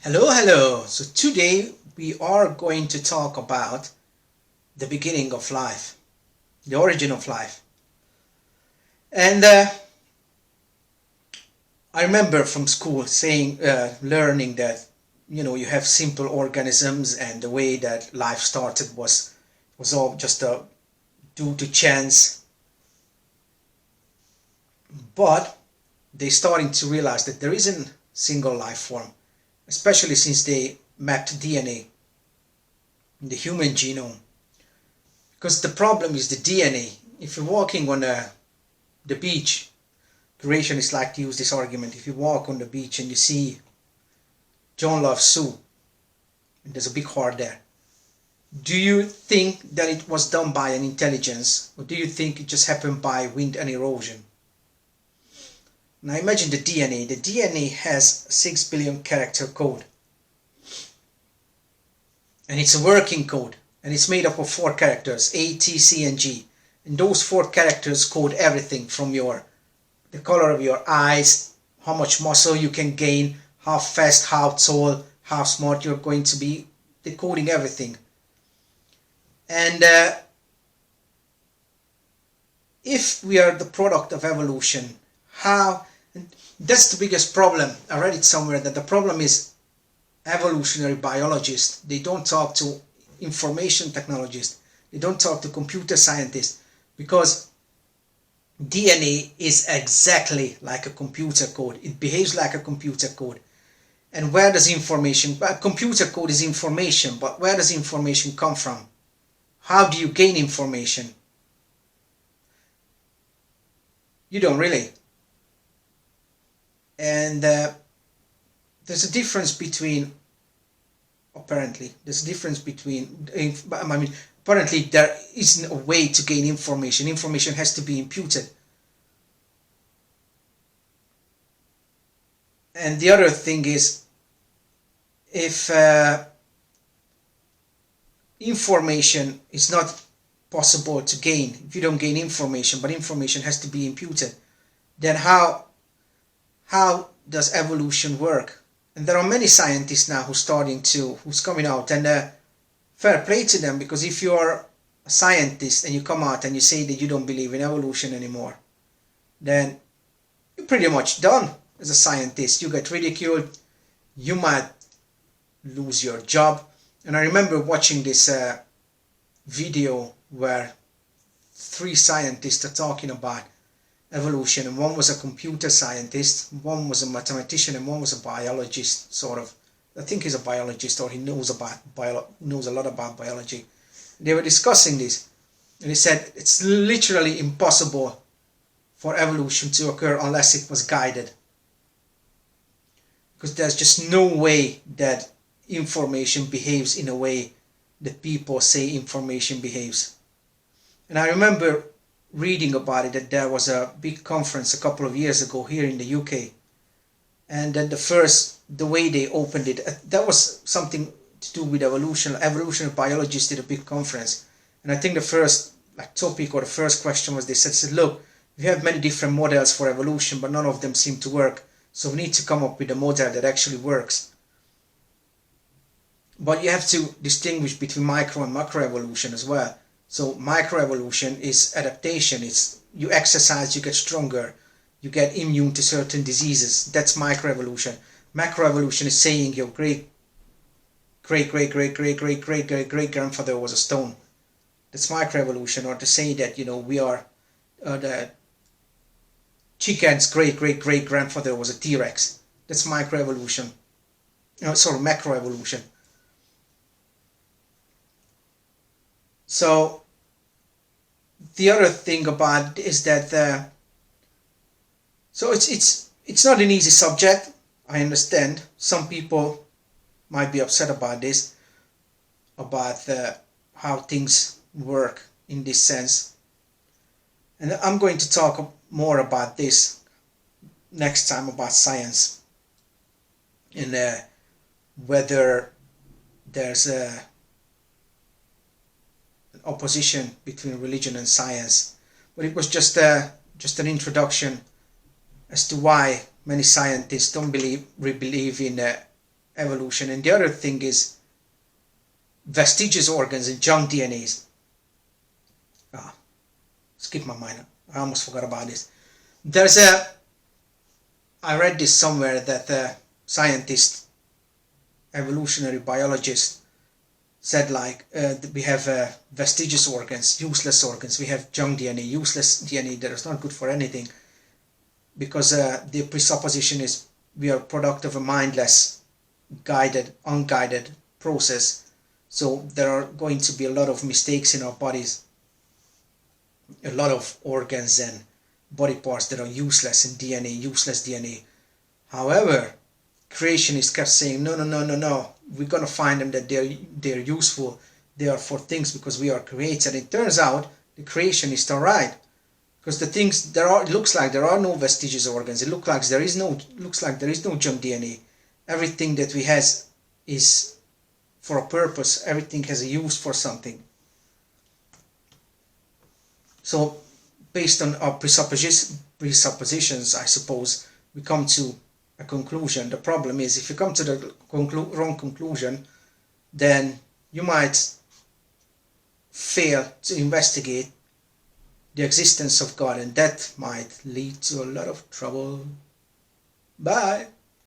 Hello, hello. So today we are going to talk about the beginning of life, the origin of life. And I remember from school learning that you have simple organisms, and the way that life started was all just due to chance. But they starting to realize that there isn't single life form, especially since they mapped DNA in the human genome. Because the problem is the DNA. If you're walking on the beach, creationists like to use this argument. If you walk on the beach and you see John Love Sue, and there's a big heart there, do you think that it was done by an intelligence, or do you think it just happened by wind and erosion? Now imagine the DNA. The DNA has a 6 billion character code, and it's a working code, and it's made up of 4 characters: A, T, C, and G. And those 4 characters code everything from the color of your eyes, how much muscle you can gain, how fast, how tall, how smart you're going to be, decoding everything. And if we are the product of evolution, how? And that's the biggest problem. I read it somewhere that the problem is evolutionary biologists. They don't talk to information technologists. They don't talk to computer scientists, because DNA is exactly like a computer code. It behaves like a computer code. And where does information, computer code is information, but where does information come from? How do you gain information? You don't really. And there's a difference between, apparently, apparently there isn't a way to gain information. Information has to be imputed. And the other thing is, if information is not possible to gain, if you don't gain information, but information has to be imputed, then how does evolution work? And there are many scientists now who's coming out, and fair play to them, because if you're a scientist and you come out and you say that you don't believe in evolution anymore, then you're pretty much done as a scientist. You get ridiculed, you might lose your job. And I remember watching this video where 3 scientists are talking about evolution, and one was a computer scientist, one was a mathematician, and one was a biologist, sort of. I think he's a biologist, or he knows a lot about biology. They were discussing this, and he said it's literally impossible for evolution to occur unless it was guided, because there's just no way that information behaves in a way that people say information behaves. And I remember reading about it, that there was a big conference a couple of years ago here in the UK, and then the way they opened it, that was something to do with evolutionary biologists did a big conference. And I think the first topic, or the first question was, they said, look, we have many different models for evolution, but none of them seem to work, so we need to come up with a model that actually works. But you have to distinguish between micro and macroevolution as well. So microevolution is adaptation. It's you exercise, you get stronger, you get immune to certain diseases. That's microevolution. Macroevolution is saying your great grandfather was a stone. That's microevolution. Or to say that we are the chicken's great grandfather was a T-Rex. That's microevolution. Macroevolution. So the other thing about is that so it's not an easy subject. I understand some people might be upset about this, about how things work in this sense, and I'm going to talk more about this next time, about science, and whether there's an opposition between religion and science. But it was just an introduction as to why many scientists don't believe in evolution, and the other thing is vestigious organs and junk DNAs. Skip my mind. I almost forgot about this. I read this somewhere that scientists, evolutionary biologists said like we have vestigious organs, useless organs. We have junk DNA, useless DNA that is not good for anything, because the presupposition is we are product of a mindless, guided, unguided process. So there are going to be a lot of mistakes in our bodies, a lot of organs and body parts that are useless in DNA, useless DNA. However, creationists kept saying, no, we're going to find them that they're useful, they are for things because we are created. And it turns out the creationists are right, because the things it looks like there are no vestigious organs. It looks like there is no junk DNA. Everything that we has is for a purpose. Everything has a use for something. So based on our presuppositions, I suppose, we come to a conclusion. The problem is, if you come to the wrong conclusion, then you might fail to investigate the existence of God, and that might lead to a lot of trouble. Bye.